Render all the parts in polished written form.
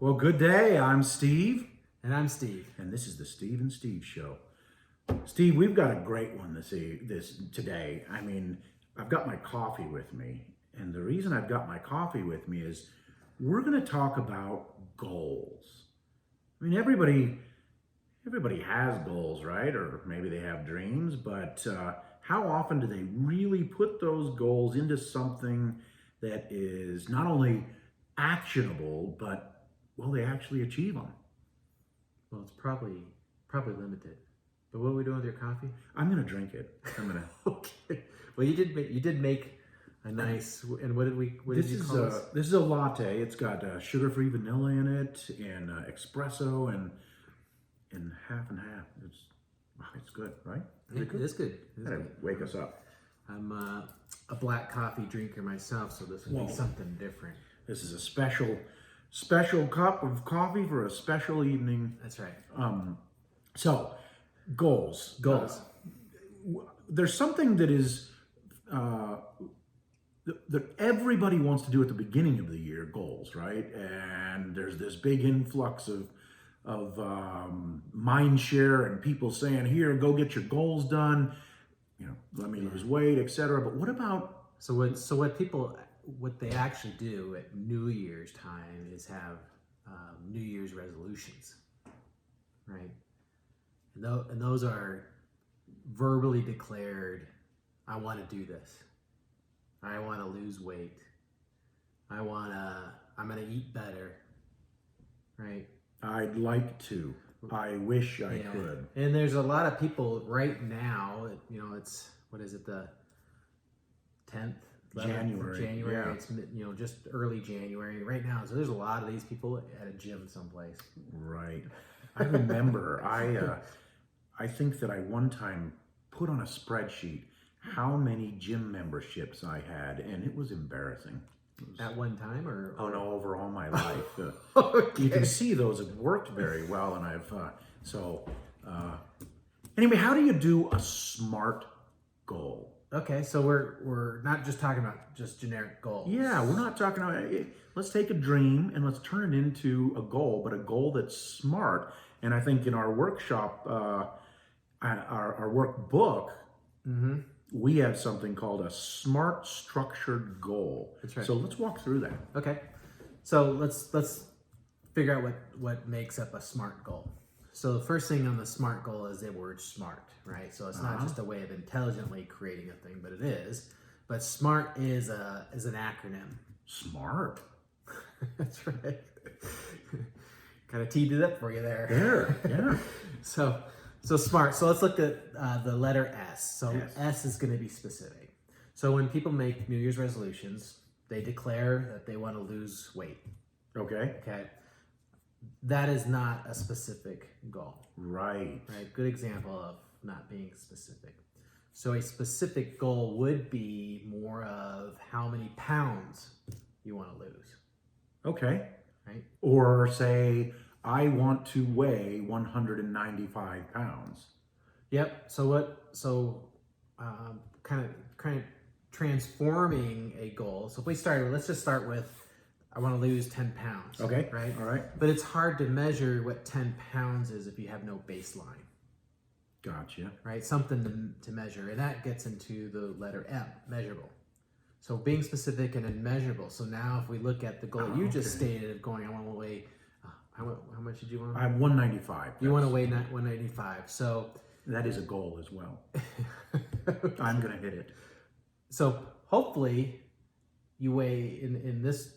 Well, good day. I'm Steve. And I'm Steve. And this is the Steve and Steve Show. Steve, we've got a great one today. I mean, I've got my coffee with me. And the reason I've got my coffee with me is we're going to talk about goals. I mean, everybody has goals, right? Or maybe they have dreams, but how often do they really put those goals into something that is not only actionable, but, well, they actually achieve them? Well, it's probably limited. But what are we doing with your coffee? I'm going to drink it. I'm going to. Okay. Well, you did make a nice. And what did you call this? This is a latte. It's got sugar-free vanilla in it, and espresso, and half and half. It's good, right? It is good. That'll wake us up. I'm a black coffee drinker myself, so this would be something different. This is a special cup of coffee for a special evening. That's right. So, goals. There's something that is that everybody wants to do at the beginning of the year. Goals, right? And there's this big influx of mind share and people saying, "Here, go get your goals done. Let me lose weight, etc." But what about what they actually do at New Year's time is have New Year's resolutions, right? And those are verbally declared. I want to do this. I want to lose weight. I'm gonna eat better, right? I'd like to. I wish I could. And there's a lot of people right now. It's what is it, the 10th? January. Yeah. It's just early January right now. So there's a lot of these people at a gym someplace. Right. I remember. I think that I one time put on a spreadsheet how many gym memberships I had, and it was embarrassing. At one time, or oh no, over all my life. Okay. You can see those have worked very well, and I've anyway. How do you do a SMART goal? Okay, so we're not just talking about just generic goals. Yeah, we're not talking about. Let's take a dream and let's turn it into a goal, but a goal that's smart. And I think in our workshop, our workbook, we have something called a SMART structured goal. That's right. So let's walk through that. Okay, so let's figure out what makes up a SMART goal. So the first thing on the SMART goal is the word SMART, right? So it's not just a way of intelligently creating a thing, but it is. But SMART is an acronym. SMART. That's right. Kind of teed it up for you there. Yeah. So SMART. So let's look at the letter S. So S is going to be specific. So when people make New Year's resolutions, they declare that they want to lose weight. Okay. That is not a specific goal. Right. Good example of not being specific. So a specific goal would be more of how many pounds you want to lose. Okay. Right. Or say, I want to weigh 195 pounds. Yep. So kind of transforming a goal. So if we let's just start with, I want to lose 10 pounds. Okay. Right. All right. But it's hard to measure what 10 pounds is if you have no baseline. Gotcha. Right. Something to measure. And that gets into the letter M, measurable. So being specific and then measurable. So now if we look at the goal you just stated of going, I want to weigh, how much did you want? I'm 195. You want to weigh 195. So that is a goal as well. I'm going to hit it. So hopefully you weigh, in this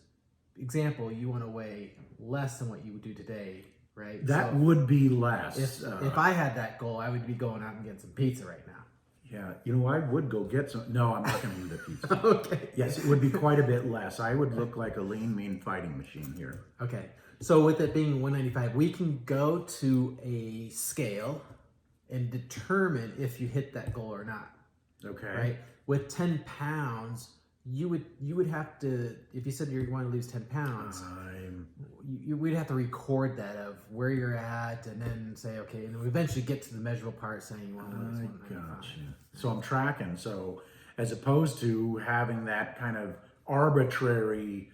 example, you want to weigh less than what you would do today, right? That would be less. If I had that goal, I would be going out and getting some pizza right now. Yeah, I would go get some. No, I'm not going to eat the pizza. Okay. Yes, it would be quite a bit less. I would look like a lean, mean fighting machine here. Okay. So with it being 195, we can go to a scale and determine if you hit that goal or not. Okay. Right? With 10 pounds, you would have to, if you said you want to lose 10 pounds, we'd have to record that of where you're at, and then say, okay, and then we eventually get to the measurable part saying you want to lose 195. Gotcha. So I'm tracking. So as opposed to having that kind of arbitrary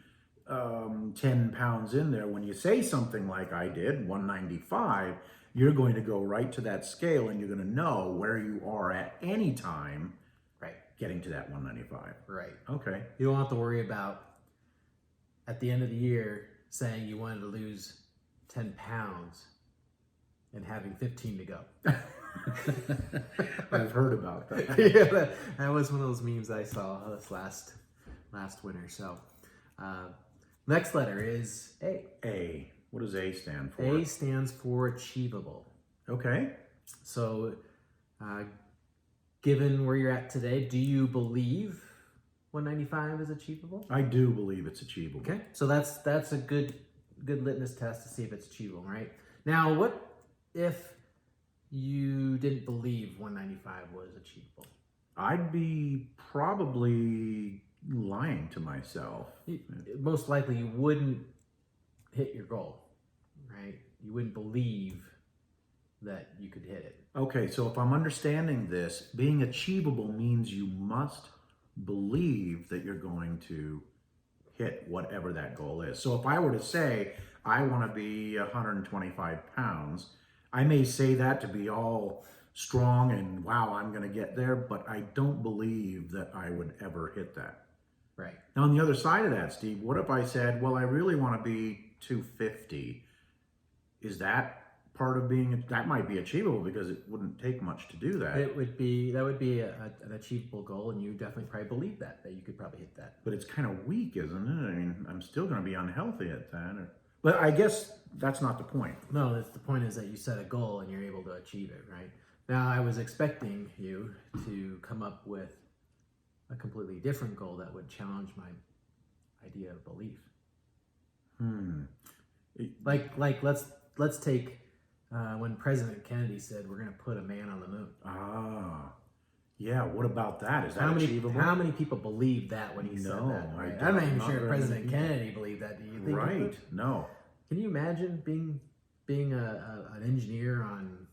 10 pounds in there. When you say something like I did, 195, you're going to go right to that scale and you're going to know where you are at any time Right. getting to that 195. Right. Okay. You don't have to worry about at the end of the year saying you wanted to lose 10 pounds and having 15 to go. I've heard about that. Yeah, that was one of those memes I saw this last winter. So, next letter is A. A. What does A stand for? A stands for achievable. Okay. So, given where you're at today, do you believe 195 is achievable? I do believe it's achievable. Okay, so that's a good litmus test to see if it's achievable, right? Now, what if you didn't believe 195 was achievable? I'd be probably lying to myself. Most likely you wouldn't hit your goal, right? You wouldn't believe that you could hit it. Okay, so if I'm understanding this, being achievable means you must believe that you're going to hit whatever that goal is. So if I were to say, I want to be 125 pounds, I may say that to be all strong and wow, I'm going to get there, but I don't believe that I would ever hit that. Right. Now, on the other side of that, Steve, what if I said, well, I really want to be 250? Is that part of being, that might be achievable because it wouldn't take much to do that. That would be an achievable goal, and you definitely probably believe that you could probably hit that. But it's kind of weak, isn't it? I mean, I'm still going to be unhealthy at that. But I guess that's not the point. No, that's the point, is that you set a goal and you're able to achieve it, right? Now, I was expecting you to come up with a completely different goal that would challenge my idea of belief. Like let's take when President Kennedy said we're going to put a man on the moon. Yeah. What about that? Is that achievable? How many people believed that when he said that? Right? I'm not even sure President Kennedy believed that. Do you think? Right. No. Can you imagine being an engineer on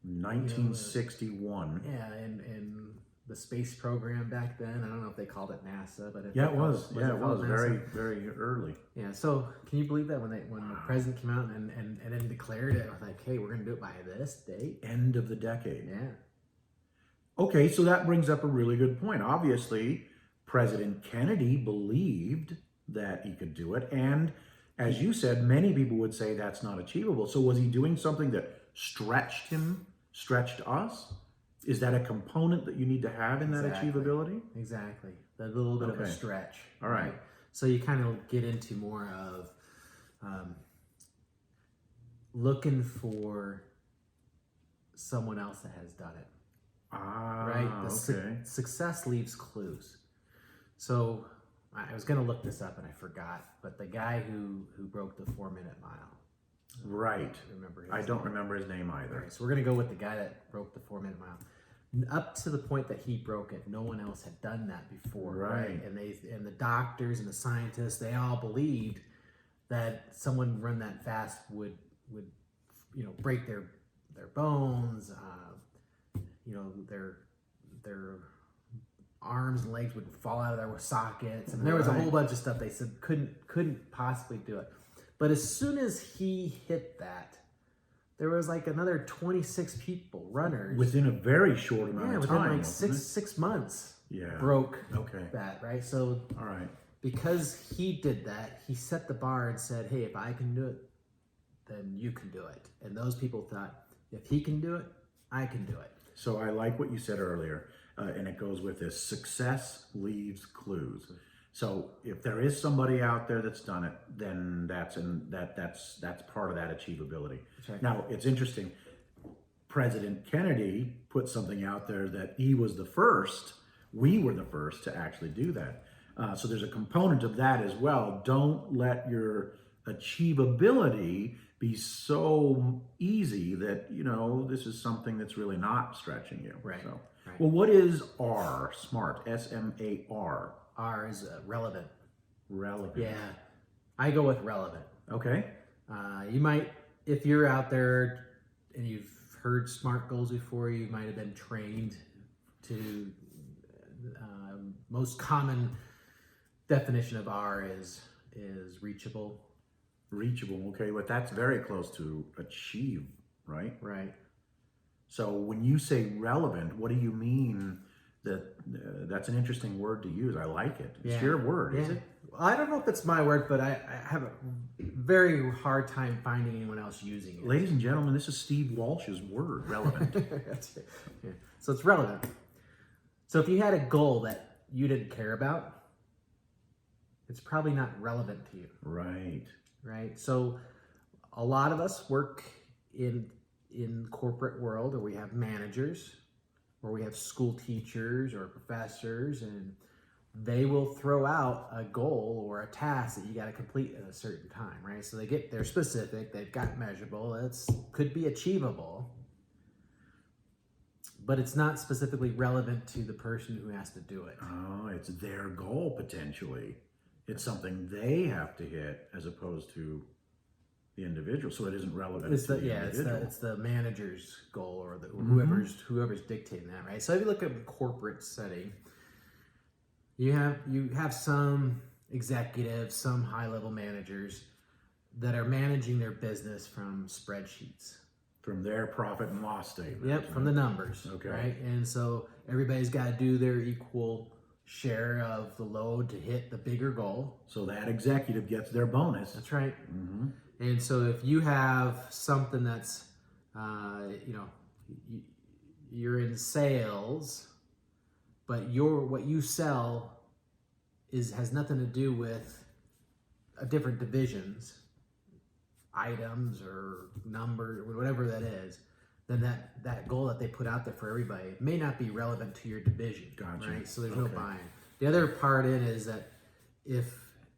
1961? And the space program back then. I don't know if they called it NASA, but it was very, very early. Yeah. So can you believe that when the president came out and then declared it, like, hey, we're going to do it by this date, end of the decade. Yeah. Okay, so that brings up a really good point. Obviously, President Kennedy believed that he could do it, and as you said, many people would say that's not achievable. So was he doing something that stretched us? Is that a component that you need to have in that achievability? Exactly. That little bit of a stretch. All right. So you kind of get into more of looking for someone else that has done it. Right? Success leaves clues. So I was going to look this up and I forgot, but the guy who broke the 4-minute mile. Right. I don't name. remember his name either. Right, so we're going to go with the guy that broke the 4-minute mile. Up to the point that he broke it, no one else had done that before. Right. And the doctors and the scientists, they all believed that someone run that fast would break their bones, their arms and legs would fall out of their sockets, and there was a whole bunch of stuff they said couldn't possibly do it. But as soon as he hit that, there was like another 26 people, runners, within a very short amount of time. Within like six months. Yeah. Broke that, right? So all right. Because he did that, he set the bar and said, hey, if I can do it, then you can do it. And those people thought, if he can do it, I can do it. So I like what you said earlier, and it goes with this: success leaves clues. So if there is somebody out there that's done it, then that's part of that achievability. Right. Now, it's interesting. President Kennedy put something out there that he was the first. We were the first to actually do that. So there's a component of that as well. Don't let your achievability be so easy that, this is something that's really not stretching you. Right. So, right. Well, what is R? SMART. S-M-A-R. R is relevant. Relevant. Yeah. I go with relevant. Okay. You might, if you're out there and you've heard SMART goals before, you might have been trained to, most common definition of R is is reachable. Reachable, okay, but that's very close to achieve, right? Right. So when you say relevant, what do you mean? That's an interesting word to use. I like it. It's your word, is it? Well, I don't know if it's my word, but I have a very hard time finding anyone else using it. Ladies and gentlemen, this is Steve Walsh's word, relevant. That's it. Yeah. So it's relevant. So if you had a goal that you didn't care about, it's probably not relevant to you. Right. So a lot of us work in corporate world, or we have managers, or we have school teachers or professors, and they will throw out a goal or a task that you got to complete at a certain time, right? So they're specific, they've got measurable, could be achievable, but it's not specifically relevant to the person who has to do it. Oh, it's their goal potentially. It's something they have to hit as opposed to the individual, so it isn't relevant to the individual. It's the manager's goal, or Mm-hmm. whoever's dictating that, right? So if you look at a corporate setting, you have some executives, some high-level managers that are managing their business from spreadsheets. From their profit and loss statement. Yep, from the numbers. Okay. Right? And so everybody's got to do their equal share of the load to hit the bigger goal. So that executive gets their bonus. That's right. Mm-hmm. And so if you have something that's, you're in sales, but what you sell has nothing to do with different divisions, items or numbers, or whatever that is, then that goal that they put out there for everybody may not be relevant to your division. Gotcha. Right? So there's no buy-in. The other part in is that if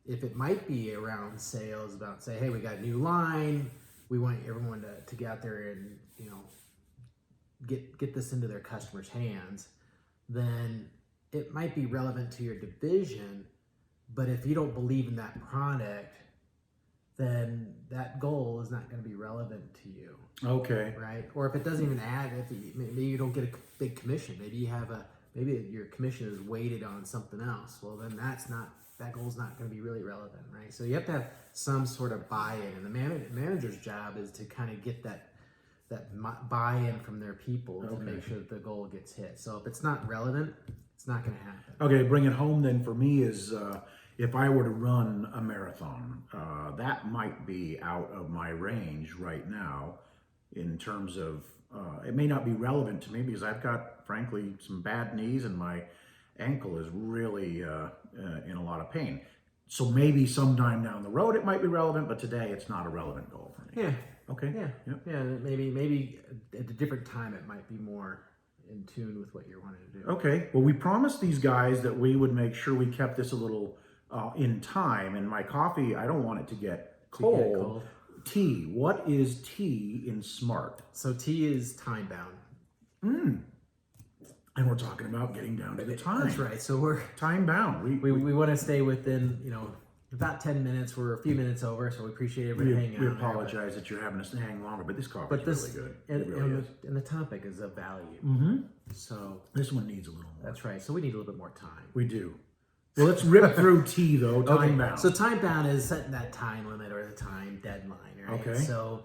it might be around sales, about say, hey, we got a new line, we want everyone to get out there and get this into their customers' hands, then it might be relevant to your division. But if you don't believe in that product, then that goal is not going to be relevant to you. Okay. Right? Or if it doesn't even add, maybe you don't get a big commission. Maybe your commission is weighted on something else. Well, then that goal's not going to be really relevant, right? So you have to have some sort of buy-in, and the manager's job is to kind of get that buy-in from their people to make sure that the goal gets hit. So if it's not relevant, it's not going to happen. Okay, bring it home then for me is if I were to run a marathon, that might be out of my range right now in terms of, it may not be relevant to me because I've got, frankly, some bad knees and my ankle is really in a lot of pain. So maybe sometime down the road it might be relevant, but today it's not a relevant goal for me. Yeah. Okay. Yeah. Yep. Yeah. Maybe at a different time it might be more in tune with what you're wanting to do. Okay. Well, we promised these guys that we would make sure we kept this a little in time. And my coffee, I don't want it to get cold. T. What is T in SMART? So T is time bound. And we're talking about getting down to the time. That's right. So we're time bound. We want to stay within, about 10 minutes. We're a few minutes over, so we appreciate everybody hanging out. We apologize that you're having us hang longer, but this coffee is really good. And the topic is of value. Mm-hmm. So this one needs a little more. That's right. So we need a little bit more time. We do. Well, let's rip through T though. Time bound. So time bound is setting that time limit or the time deadline, right? Okay. So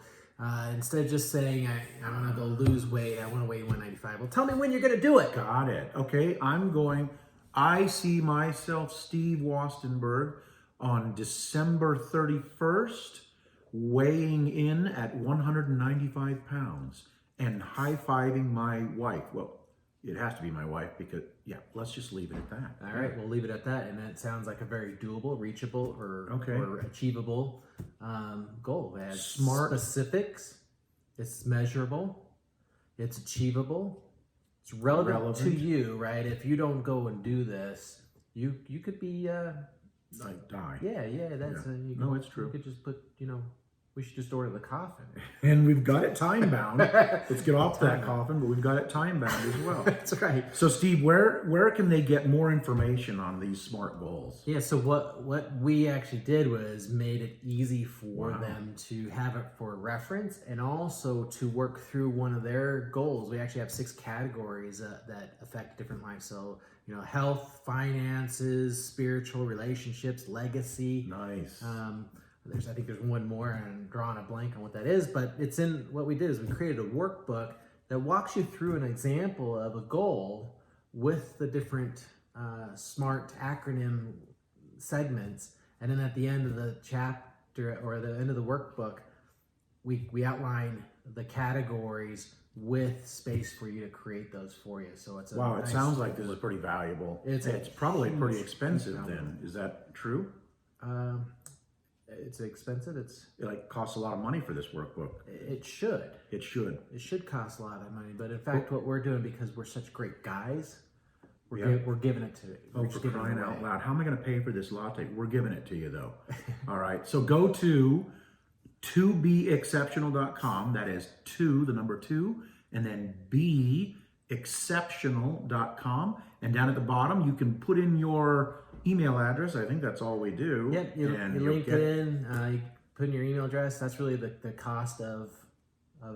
instead of just saying I want to go lose weight, I want to weigh 195. Well, tell me when you're going to do it. Got it. Okay. I see myself, Steve Wastenberg, on December 31st, weighing in at 195 pounds and high-fiving my wife. Well, it has to be my wife because, let's just leave it at that. All right, we'll leave it at that. And that sounds like a very doable, reachable, or achievable goal. It has SMART. Specifics, it's measurable, it's achievable, it's relevant to you, right? If you don't go and do this, you could be... Like die. Yeah, that's... No, it's true. You could just put, We should just order the coffin. And we've got it time bound. Let's get off that coffin, but we've got it time bound as well. That's right. So Steve, where can they get more information on these SMART goals? Yeah, so what we actually did was made it easy for them to have it for reference and also to work through one of their goals. We actually have 6 categories that affect different lives. So, you know, health, finances, spiritual, relationships, legacy. Nice. I think there's one more, and I'm drawing a blank on what that is, but it's in what we did is we created a workbook that walks you through an example of a goal with the different SMART acronym segments, and then at the end of the chapter or the end of the workbook, we outline the categories with space for you to create those for you. So it's wow. It sounds like this is pretty valuable. It's probably pretty expensive then. Is that true? It's expensive. It like costs a lot of money for this workbook. It should. It should. It should cost a lot of money, but in fact, what we're doing, because we're such great guys, we're giving it to you. Oh, for crying out loud! How am I going to pay for this latte? We're giving it to you though. All right. So go to tobeexceptional.com. That is 2, the number 2, and then beexceptional.com. And down at the bottom, you can put in your email address. I think that's all we do. Yep, you link it in. You put in your email address. That's really the cost of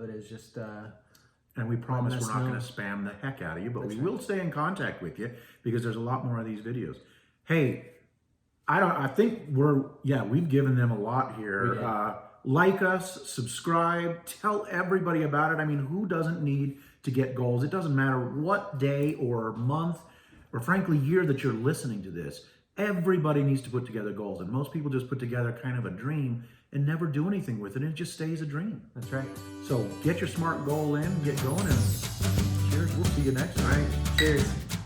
it is just. And we promise we're not going to spam the heck out of you, but we will stay in contact with you because there's a lot more of these videos. Hey, I think we've given them a lot here. Like us, subscribe, tell everybody about it. I mean, who doesn't need to get goals? It doesn't matter what day or month or frankly year that you're listening to this. Everybody needs to put together goals, and most people just put together kind of a dream and never do anything with it. It just stays a dream. That's right. So get your SMART goal in, get going, and cheers. We'll see you next time. All right. Cheers.